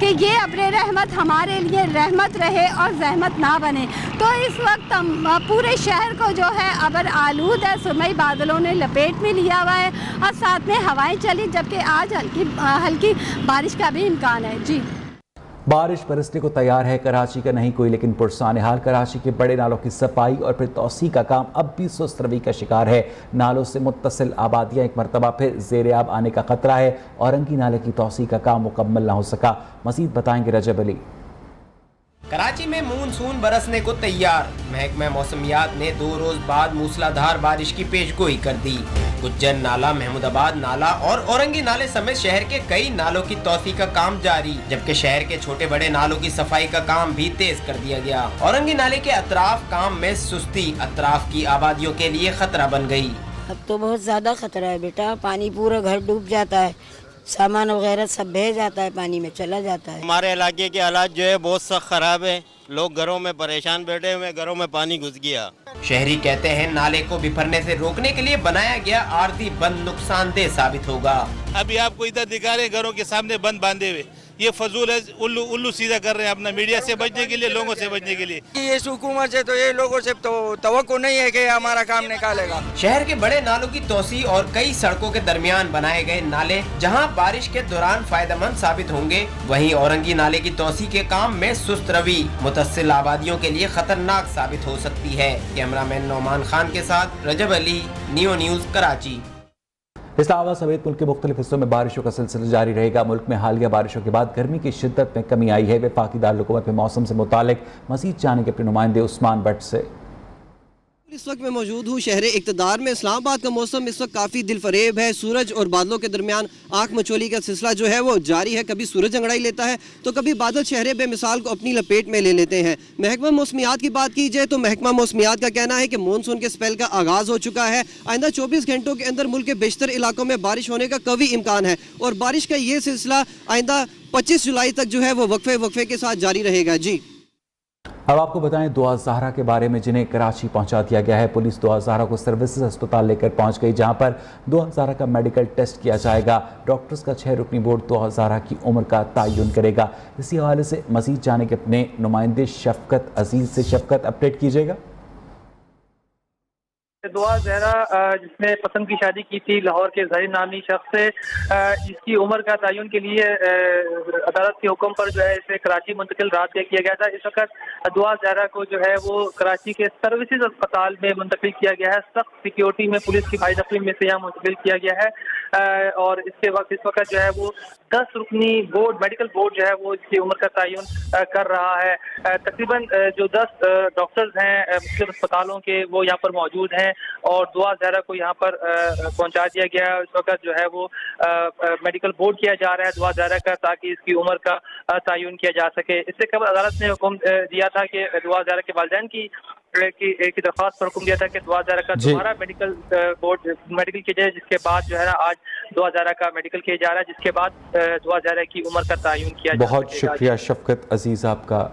کہ یہ ابر رحمت ہمارے لیے رحمت رہے اور زحمت نہ بنے۔ تو اس وقت پورے شہر کو جو ہے ابر آلود ہے، سرمئی بادلوں نے لپیٹ میں لیا ہوا ہے اور ساتھ میں ہوائیں چلی، جبکہ آج ہلکی بارش کا بھی امکان ہے۔ جی بارش برسنے کو تیار ہے، کراچی کا نہیں کوئی لیکن پرسانحال کراچی کے بڑے نالوں کی صفائی اور پھر توسیع کا کام اب بھی سست روی کا شکار ہے۔ نالوں سے متصل آبادیاں ایک مرتبہ پھر زیر آب آنے کا خطرہ ہے۔ اورنگی نالے کی توسیع کا کام مکمل نہ ہو سکا، مزید بتائیں گے رجب علی۔ کراچی میں مونسون برسنے کو تیار، محکمہ موسمیات نے 2 روز بعد موسلادھار بارش کی پیشگوئی کر دی۔ گجن نالہ، محمود آباد نالہ اور اورنگی نالے سمیت شہر کے کئی نالوں کی توسیع کا کام جاری، جبکہ شہر کے چھوٹے بڑے نالوں کی صفائی کا کام بھی تیز کر دیا گیا۔ اورنگی نالے کے اطراف کام میں سستی اطراف کی آبادیوں کے لیے خطرہ بن گئی۔ اب تو بہت زیادہ خطرہ ہے بیٹا، پانی پورا گھر ڈوب جاتا ہے، سامان وغیرہ سب بہہ جاتا ہے، پانی میں چلا جاتا ہے۔ ہمارے علاقے کے حالات جو ہے بہت سخت خراب ہے، لوگ گھروں میں پریشان بیٹھے ہوئے، گھروں میں پانی گھس گیا۔ شہری کہتے ہیں نالے کو بکھرنے سے روکنے کے لیے بنایا گیا عارضی بند نقصان دہ ثابت ہوگا۔ ابھی آپ کو ادھر دکھا رہے ہیں گھروں کے سامنے بند باندھے ہوئے، یہ فضول ہے، الو سیدھا کر رہے ہیں اپنا میڈیا سے بچنے کے لیے، لوگوں سے بچنے کے لیے۔ یہ حکومت سے تو یہ لوگوں سے تو توقع نہیں ہے کہ ہمارا کام نکالے گا۔ شہر کے بڑے نالوں کی توسیع اور کئی سڑکوں کے درمیان بنائے گئے نالے جہاں بارش کے دوران فائدہ مند ثابت ہوں گے، وہیں اورنگی نالے کی توسیع کے کام میں سست روی متصل آبادیوں کے لیے خطرناک ثابت ہو سکتی ہے۔ کیمرہ مین نعمان خان کے ساتھ رجب علی، نیو نیوز کراچی۔ اسلام آباد سمیت ملک کے مختلف حصوں میں بارشوں کا سلسلہ جاری رہے گا۔ ملک میں حالیہ بارشوں کے بعد گرمی کی شدت میں کمی آئی ہے۔ وفاقی دارالحکومت میں موسم سے متعلق مزید جانیں گے اپنے نمائندے عثمان بٹ سے۔ اس وقت میں موجود ہوں شہر اقتدار میں۔ اسلام آباد کا موسم اس وقت کافی دل فریب ہے۔ سورج اور بادلوں کے درمیان آنکھ مچولی کا سلسلہ جو ہے وہ جاری ہے، کبھی سورج انگڑائی لیتا ہے تو کبھی بادل شہر بے مثال کو اپنی لپیٹ میں لے لیتے ہیں۔ محکمہ موسمیات کی بات کی جائے تو محکمہ موسمیات کا کہنا ہے کہ مونسون کے سپیل کا آغاز ہو چکا ہے۔ آئندہ 24 گھنٹوں کے اندر ملک کے بیشتر علاقوں میں بارش ہونے کا قوی امکان ہے اور بارش کا یہ سلسلہ آئندہ 25 جولائی تک جو ہے وہ وقفے کے ساتھ جاری رہے گا۔ جی اب آپ کو بتائیں دعا زہرا کے بارے میں، جنہیں کراچی پہنچا دیا گیا ہے۔ پولیس دعا زہرا کو سروسز ہسپتال لے کر پہنچ گئی، جہاں پر دعا زہرا کا میڈیکل ٹیسٹ کیا جائے گا۔ ڈاکٹرز کا 6 رکنی بورڈ دعا زہرا کی عمر کا تعین کرے گا۔ اسی حوالے سے مزید جانے کے اپنے نمائندے شفقت عزیز سے۔ شفقت، اپڈیٹ کیجیے گا۔ دعا زہرا جس نے پسند کی شادی کی تھی لاہور کے ظہیر نامی شخص سے، اس کی عمر کا تعین کے لیے عدالت کے حکم پر جو ہے اسے کراچی منتقل رات میں کیا گیا تھا۔ اس وقت دعا زہرا کو جو ہے وہ کراچی کے سروسز اسپتال میں منتقل کیا گیا ہے۔ سخت سیکیورٹی میں پولیس کی فائر تقریب میں سے یہاں منتقل کیا گیا ہے اور اس وقت جو ہے وہ 10 رکنی بورڈ میڈیکل بورڈ جو ہے وہ اس کی عمر کا تعین کر رہا ہے۔ تقریباً جو 10 ڈاکٹرز ہیں مختلف اسپتالوں کے وہ یہاں پر موجود ہیں اور دعا زہرا کو یہاں پر پہنچا دیا گیا ہے۔ اس وقت جو ہے وہ میڈیکل بورڈ کیا جا رہا ہے دعا زہرا کا، تاکہ اس کی عمر کا تعین کیا جا سکے۔ اس سے قبل عدالت نے حکم دیا تھا کہ دعا زہرا کے والدین کی درخواست پر حکم دیا تھا کہ دعا زہرا کا دوبارہ میڈیکل بورڈ میڈیکل کیا جائے، جس کے بعد جو ہے نا آج دعا زہرا کا میڈیکل کیا جا رہا ہے، جس کے بعد دعا زہرا کی عمر کا تعین کیا جا سکے۔ بہت شکریہ شفقت عزیز آپ کا۔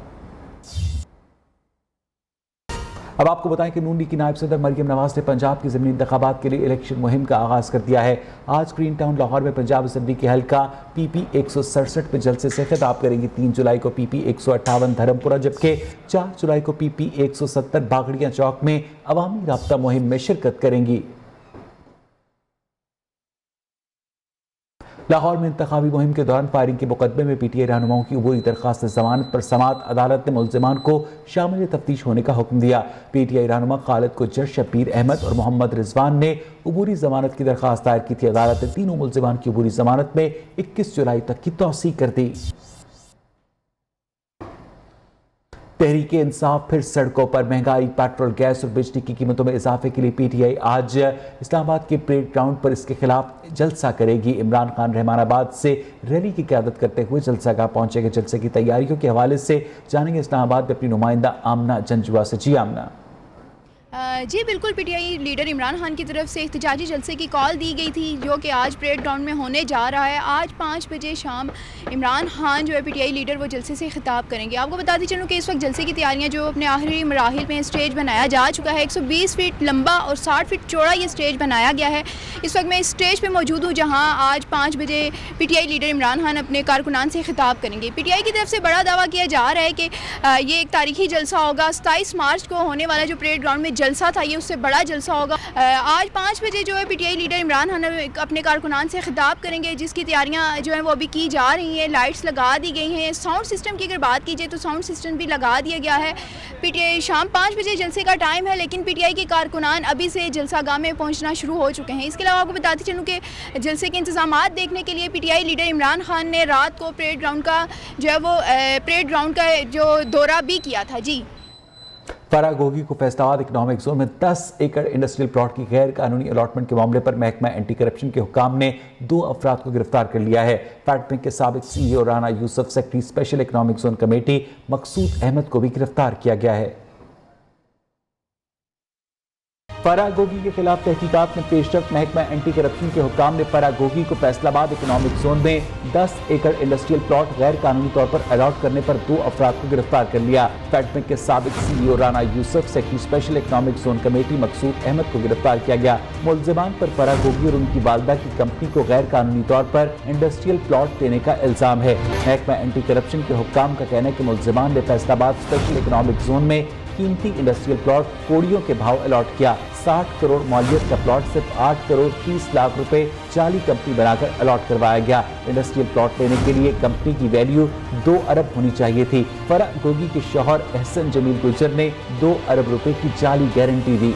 اب آپ کو بتائیں کہ نون لیگ کی نائب صدر مریم نواز نے پنجاب کی ضمنی انتخابات کے لیے الیکشن مہم کا آغاز کر دیا ہے۔ آج گرین ٹاؤن لاہور میں پنجاب اسمبلی کے حلقہ PP 167 میں جلسے سے خطاب کریں گی۔ 3 جولائی کو PP 158 دھرمپورہ، جبکہ 4 جولائی کو PP 170 باغڑیاں چوک میں عوامی رابطہ مہم میں شرکت کریں گی۔ لاہور میں انتخابی مہم کے دوران فائرنگ کے مقدمے میں PTI رہنماؤں کی عبوری درخواست ضمانت پر سماعت، عدالت نے ملزمان کو شامل تفتیش ہونے کا حکم دیا۔ PTI رہنما خالد گجر، شبیر احمد اور محمد رضوان نے عبوری ضمانت کی درخواست دائر کی تھی۔ عدالت نے تینوں ملزمان کی عبوری ضمانت میں 21 جولائی تک کی توسیع کر دی۔ تحریک انصاف پھر سڑکوں پر، مہنگائی، پیٹرول، گیس اور بجلی کی قیمتوں میں اضافے کے لیے PTI آج اسلام آباد کے پریڈ گراؤنڈ پر اس کے خلاف جلسہ کرے گی۔ عمران خان رحمان آباد سے ریلی کی قیادت کرتے ہوئے جلسہ گاہ پہنچے گے۔ جلسے کی تیاریوں کے حوالے سے جانیں گے اسلام آباد میں اپنی نمائندہ آمنہ جنجوا سے۔ جی آمنہ۔ جی بالکل، P T I leader Imran Khan کی طرف سے احتجاجی جلسے کی کال دی گئی تھی جو کہ آج پریڈ گراؤنڈ میں ہونے جا رہا ہے. آج 5 بجے شام عمران خان جو ہے پی ٹی آئی لیڈر وہ جلسے سے خطاب کریں گے. آپ کو بتاتی چلوں کہ اس وقت جلسے کی تیاریاں جو اپنے آخری مراحل میں اسٹیج بنایا جا چکا ہے. 120 فٹ لمبا اور 60 فٹ چوڑا یہ اسٹیج بنایا گیا ہے. اس وقت میں اسٹیج پہ موجود ہوں جہاں آج 5 بجے P T I leader Imran Khan اپنے کارکنان سے خطاب کریں گے. پی ٹی آئی کی طرف سے بڑا دعویٰ کیا جا رہا ہے کہ یہ ایک تاریخی جلسہ ہوگا. 27 مارچ کو ہونے والا جو پریڈ گراؤنڈ میں جلسہ تھا یہ اس سے بڑا جلسہ ہوگا. آج 5 بجے جو ہے P T I leader Imran Khan اپنے کارکنان سے خطاب کریں گے جس کی تیاریاں جو ہیں وہ ابھی کی جا رہی ہیں. لائٹس لگا دی گئی ہیں. ساؤنڈ سسٹم کی اگر بات کی جائے تو ساؤنڈ سسٹم بھی لگا دیا گیا ہے. پی ٹی آئی شام 5 بجے جلسے کا ٹائم ہے لیکن پی ٹی آئی کے کارکنان ابھی سے جلسہ گاہ میں پہنچنا شروع ہو چکے ہیں. اس کے علاوہ آپ کو بتاتی چلوں کہ جلسے کے انتظامات دیکھنے کے لیے P T I leader Imran Khan نے رات کو پریڈ گراؤنڈ کا جو ہے وہ پریڈ گراؤنڈ کا جو دورہ بھی کیا تھا. جی فرا گوگی کو فیصلہ آباد اکنامک زون میں 10 ایکڑ انڈسٹریل پلاٹ کی غیر قانونی الاٹمنٹ کے معاملے پر محکمہ اینٹی کرپشن کے حکام نے 2 افراد کو گرفتار کر لیا ہے. فیڈ بینک کے سابق C E O Rana Yusuf, secretary special economic zone committee Maqsood Ahmed کو بھی گرفتار کیا گیا ہے. فرا گوگی کے خلاف تحقیقات میں پیش رفت. محکمہ اینٹی کرپشن کے حکام نے فرا گوگی کو فیصل آباد اکنامک زون میں 10 ایکڑ انڈسٹریل پلاٹ غیر قانونی طور پر الاٹ کرنے پر 2 افراد کو گرفتار کر لیا. فیڈ بینک کے سابق C E O Rana Yusuf, secretary special economic zone committee Maqsood Ahmed کو گرفتار کیا گیا. ملزمان پر فرا گوگی اور ان کی والدہ کی کمپنی کو غیر قانونی طور پر انڈسٹریل پلاٹ دینے کا الزام ہے. محکمہ اینٹی کرپشن کے حکام کا کہنا ہے کہ ملزمان نے فیصل آباد اسپیشل اکنامک زون میں قیمتی انڈسٹریل پلاٹ کوڑیوں کے بھاؤ الاٹ کیا. 60 کروڑ مالیت کا پلاٹ صرف 8 کروڑ 30 لاکھ روپے جعلی کمپنی بنا کر الاٹ کروایا گیا. انڈسٹریل پلاٹ لینے کے لیے کمپنی کی ویلیو 2 ارب ہونی چاہیے تھی. فرا گوگی کے شوہر احسن جمیل گجر نے 2 ارب روپے کی جعلی گارنٹی دی.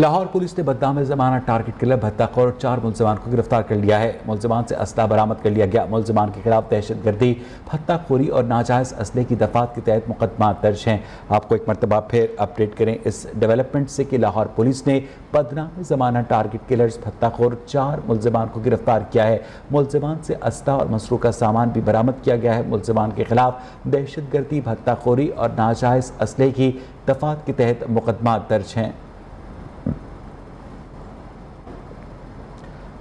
لاہور پولیس نے بدنام زمانہ ٹارگٹ کلر بھتہ خور اور 4 ملزمان کو گرفتار کر لیا ہے. ملزمان سے اسلحہ برآمد کر لیا گیا. ملزمان کے خلاف دہشت گردی، بھتہ خوری اور ناجائز اسلحے کی دفعات کے تحت مقدمات درج ہیں. آپ کو ایک مرتبہ پھر اپڈیٹ کریں اس ڈیولپمنٹ سے کہ لاہور پولیس نے بدنام زمانہ ٹارگٹ کلرز بھتہ خور 4 ملزمان کو گرفتار کیا ہے. ملزمان سے اسلحہ اور مسروقہ سامان بھی برآمد کیا گیا ہے. ملزمان کے خلاف دہشت گردی، بھتہ خوری اور ناجائز اسلحے کی دفعات کے تحت مقدمات درج ہیں.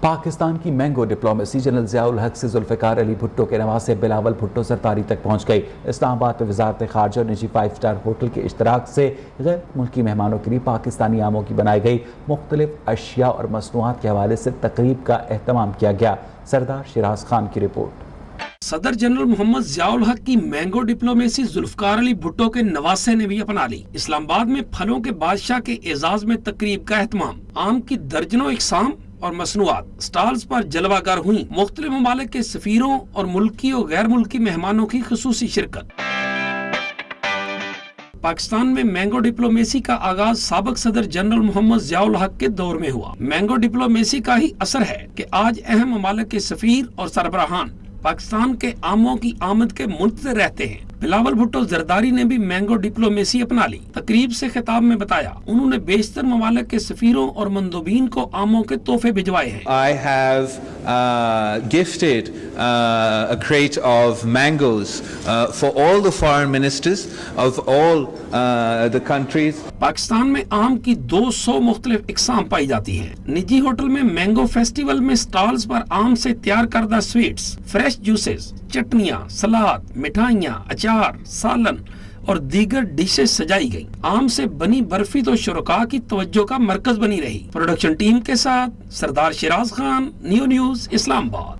پاکستان کی مینگو ڈپلومیسی جنرل ضیاء الحق سے ذوالفقار علی بھٹو کے نواسے بلاول بھٹو زرداری تک پہنچ گئی. اسلام آباد میں وزارت خارجہ اور نجی 5 اسٹار ہوٹل کے اشتراک سے غیر ملکی مہمانوں کے لیے پاکستانی آموں کی بنائی گئی مختلف اشیاء اور مصنوعات کے حوالے سے تقریب کا اہتمام کیا گیا. سردار شیراز خان کی رپورٹ. صدر جنرل محمد ضیاء الحق کی مینگو ڈپلومیسی ذوالفقار علی بھٹو کے نواسے نے بھی اپنا لی. اسلام آباد میں پھلوں کے بادشاہ کے اعزاز میں تقریب کا اہتمام. آم کی درجنوں اقسام اور مصنوعات سٹالز پر جلوہ گر ہوئیں. مختلف ممالک کے سفیروں اور ملکی اور غیر ملکی مہمانوں کی خصوصی شرکت. پاکستان میں مینگو ڈپلومیسی کا آغاز سابق صدر جنرل محمد ضیاء الحق کے دور میں ہوا. مینگو ڈپلومیسی کا ہی اثر ہے کہ آج اہم ممالک کے سفیر اور سربراہان پاکستان کے آموں کی آمد کے منتظر رہتے ہیں. بلاول بھٹو زرداری نے بھی مینگو ڈپلومیسی اپنا لی. تقریب سے خطاب میں بتایا انہوں نے بیشتر ممالک کے سفیروں اور مندوبین کو آموں کے تحفے بھجوائے ہیں. I have gifted a crate of mangoes for all the foreign ministers of all the countries. Pakistan میں آم کی 200 مختلف اقسام پائی جاتی ہیں. نجی ہوٹل میں مینگو فیسٹیول میں سٹالز پر آم سے تیار کردہ سویٹس، فریش جوسز، چٹنیاں، سلاد، مٹھائیاں، اچار، سالن اور دیگر ڈشز سجائی گئی. آم سے بنی برفی تو شرکاء کی توجہ کا مرکز بنی رہی. پروڈکشن ٹیم کے ساتھ سردار شیراز خان، نیو نیوز، اسلام آباد.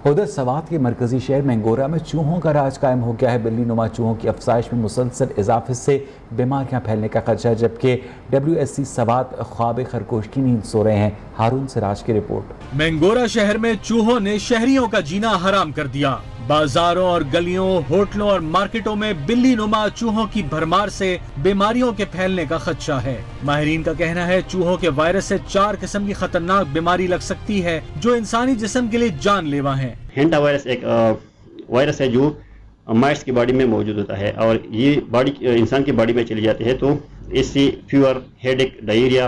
ادھر سوات کے مرکزی شہر مینگورہ میں چوہوں کا راج قائم ہو گیا ہے. بلی نما چوہوں کی افزائش میں مسلسل اضافے سے بیماریاں پھیلنے کا خدشہ ہے، جبکہ WSC سوات خواب خرگوش کی نیند سو رہے ہیں. ہارون سراج کی رپورٹ. مینگورہ شہر میں چوہوں نے شہریوں کا جینا حرام کر دیا. بازاروں اور گلیوں، ہوٹلوں اور مارکیٹوں میں بلی نما چوہوں کی بھرمار سے بیماریوں کے پھیلنے کا خدشہ ہے. ماہرین کا کہنا ہے چوہوں کے وائرس سے 4 قسم کی خطرناک بیماری لگ سکتی ہے جو انسانی جسم کے لیے جان لیوا ہیں. ہینٹا وائرس ایک وائرس ہے جو مائٹس کی باڈی میں موجود ہوتا ہے اور یہ باڈی انسان کی باڈی میں چلی جاتی ہے تو اس سے فیور، ہیڈ ایک، ڈائریا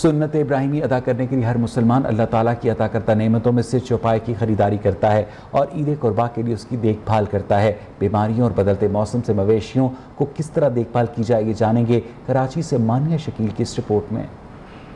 سنت ابراہیمی ادا کرنے کے لیے ہر مسلمان اللہ تعالیٰ کی عطا کردہ نعمتوں میں سے چوپائے کی خریداری کرتا ہے اور عید قربا کے لیے اس کی دیکھ بھال کرتا ہے۔ بیماریوں اور بدلتے موسم سے مویشیوں کو کس طرح دیکھ بھال کی جائے گی جانیں گے کراچی سے مانیہ شکیل کی اس رپورٹ میں۔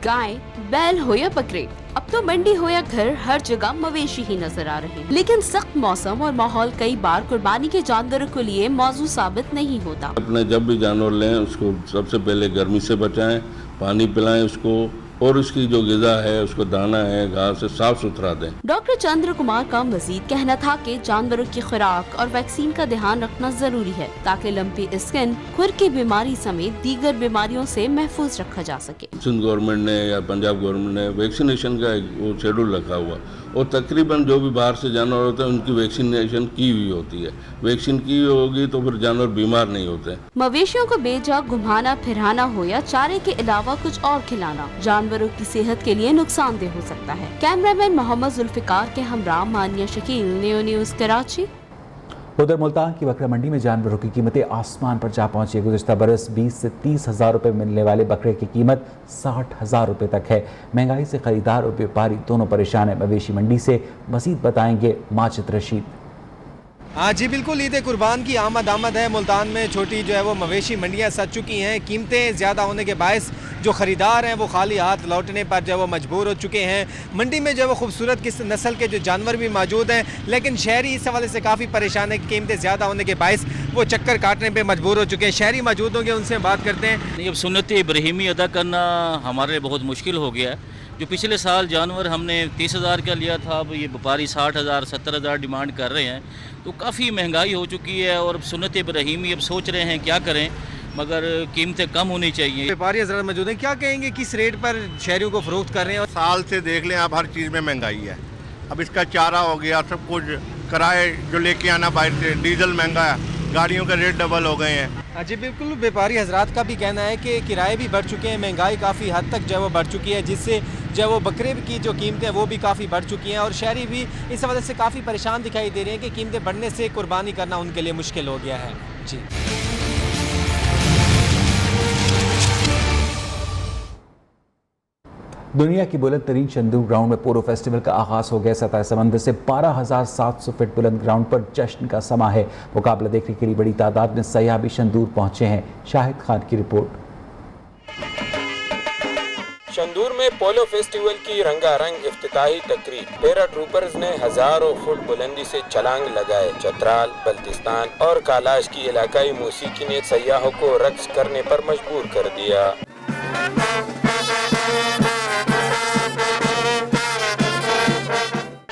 گائے، بیل ہو یا بکرے، اب تو منڈی ہو یا گھر ہر جگہ مویشی ہی نظر آ رہے ہیں، لیکن سخت موسم اور ماحول کئی بار قربانی کے جانوروں کے لیے موضوع ثابت نہیں ہوتا۔ اپنے جب بھی جانور لیں اس کو سب سے پہلے گرمی سے بچائیں، پانی پلائیں اس کو، اور اس کی جو غذا ہے اس کو دانا ہے گھاس سے صاف ستھرا دیں۔ ڈاکٹر چندر کمار کا مزید کہنا تھا کہ جانوروں کی خوراک اور ویکسین کا دھیان رکھنا ضروری ہے تاکہ لمپی اسکن، کھر کی بیماری سمیت دیگر بیماریوں سے محفوظ رکھا جا سکے۔ سندھ گورنمنٹ نے یا پنجاب گورنمنٹ نے ویکسینیشن کا ایک وہ شیڈول رکھا ہوا، اور تقریباً جو بھی باہر سے جانور ہوتے ہیں ان کی ویکسینیشن کی ہوئی ہوتی ہے۔ ویکسین کی ہوگی تو پھر جانور بیمار نہیں ہوتے۔ مویشیوں کو بے جا گھمانا پھرانا ہو یا چارے کے علاوہ کچھ اور کھلانا جانوروں کی صحت کے لیے نقصان دہ ہو سکتا ہے۔ کیمرہ مین محمد ذوالفقار کے ہمراہ مانیہ شکیل، نیو نیوز کراچی۔ ادھر ملتان کی بکرا منڈی میں جانوروں کی قیمتیں آسمان پر جا پہنچی۔ گزشتہ برس 20 سے 30 ہزار روپے ملنے والے بکرے کی قیمت 60 ہزار روپے تک ہے۔ مہنگائی سے خریدار اور بیوپاری دونوں پریشان ہیں۔ مویشی منڈی سے مزید بتائیں گے ماجد رشید۔ ہاں جی بالکل، عید قربان کی آمد ہے۔ ملتان میں چھوٹی جو ہے وہ مویشی منڈیاں سج چکی ہیں۔ قیمتیں زیادہ ہونے کے باعث جو خریدار ہیں وہ خالی ہاتھ لوٹنے پر جو ہے وہ مجبور ہو چکے ہیں۔ منڈی میں جو ہے وہ خوبصورت کس نسل کے جو جانور بھی موجود ہیں، لیکن شہری اس حوالے سے کافی پریشان ہے کہ قیمتیں زیادہ ہونے کے باعث وہ چکر کاٹنے پہ مجبور ہو چکے ہیں۔ شہری موجود ہوں گے، ان سے بات کرتے ہیں۔ نہیں، اب سنت ابراہیمی ادا کرنا ہمارے لیے بہت مشکل ہو گیا ہے۔ جو پچھلے سال جانور ہم نے 30 ہزار کا لیا تھا، اب یہ وپاری 60 ہزار 70 ہزار ڈیمانڈ کر رہے ہیں، تو کافی مہنگائی ہو چکی ہے۔ اور سنت ابراہیمی اب سوچ رہے ہیں کیا کریں، مگر قیمتیں کم ہونی چاہیے۔ وپاری حضرات موجود ہیں، کیا کہیں گے کس ریٹ پر شہریوں کو فروخت کر رہے ہیں؟ سال سے دیکھ لیں آپ، ہر چیز میں مہنگائی ہے۔ اب اس کا چارہ ہو گیا، سب کچھ کرائے جو لے کے آنا باہر سے، ڈیزل مہنگا ہے، گاڑیوں کے ریٹ ڈبل ہو گئے ہیں۔ جی بالکل، وپاری حضرات کا بھی کہنا ہے کہ کرائے بھی بڑھ چکے ہیں، مہنگائی کافی حد تک جو ہے وہ بڑھ چکی ہے، جس سے جو ہے وہ بکرے کی جو قیمتیں وہ بھی کافی بڑھ چکی ہیں، اور شہری بھی اس وجہ سے کافی پریشان دکھائی دے رہے ہیں کہ قیمتیں بڑھنے سے قربانی کرنا ان کے لیے مشکل ہو گیا ہے۔ جی دنیا کی بلند ترین شندور گراؤنڈ میں پولو فیسٹیول کا آغاز ہو گیا۔ سطح سمندر سے 12,700 فٹ بلند گراؤنڈ پر جشن کا سما ہے۔ مقابلہ دیکھنے کے لیے بڑی تعداد میں سیاح بھی شندور پہنچے ہیں۔ شاہد خان کی رپورٹ۔ شندور میں پولو فیسٹیول کی رنگا رنگ افتتاحی تقریب، پیرا ٹروپرز نے ہزاروں فٹ بلندی سے چھلانگ لگائے۔ چترال، بلتستان اور کالاش کی علاقائی موسیقی نے سیاحوں کو رقص کرنے پر مجبور کر دیا۔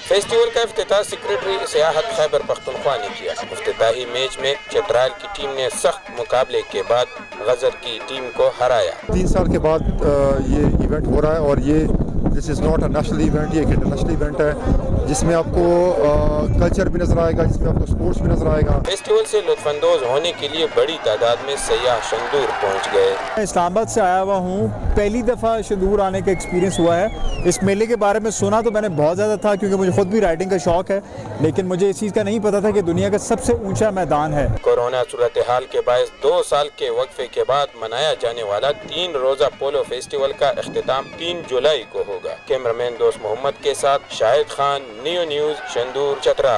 فیسٹیول کا افتتاح سیکریٹری سیاحت خیبر پختونخوا نے کیا۔ افتتاحی میچ میں چترال کی ٹیم نے سخت مقابلے کے بعد غزر کی ٹیم کو ہرایا۔ 3 سال کے بعد یہ ایونٹ ہو رہا ہے، اور یہ this is not a national event, یہ ایک انٹرنیشنل ایونٹ ہے جس میں آپ کو کلچر بھی نظر آئے گا، جس میں آپ کو اسپورٹس بھی نظر آئے گا۔ فیسٹیول سے لطف اندوز ہونے کے لیے بڑی تعداد میں سیاح شندور پہنچ گئے۔ میں اسلام آباد سے آیا ہوا ہوں، پہلی دفعہ شندور آنے کا ایکسپیرینس ہوا ہے۔ اس میلے کے بارے میں سنا تو میں نے بہت زیادہ تھا، کیونکہ مجھے خود بھی رائڈنگ کا شوق ہے، لیکن مجھے اس چیز کا نہیں پتا تھا کہ دنیا کا سب سے اونچا میدان ہے۔ کورونا صورتحال کے باعث 2 سال کے وقفے کے بعد منایا جانے والا 3 روزہ پولو فیسٹیول کا اختتام 3 جولائی کو ہوگا۔ کیمرہ مین دوست محمد کے ساتھ شاہد خان، نیو نیوز، شندور، چترال۔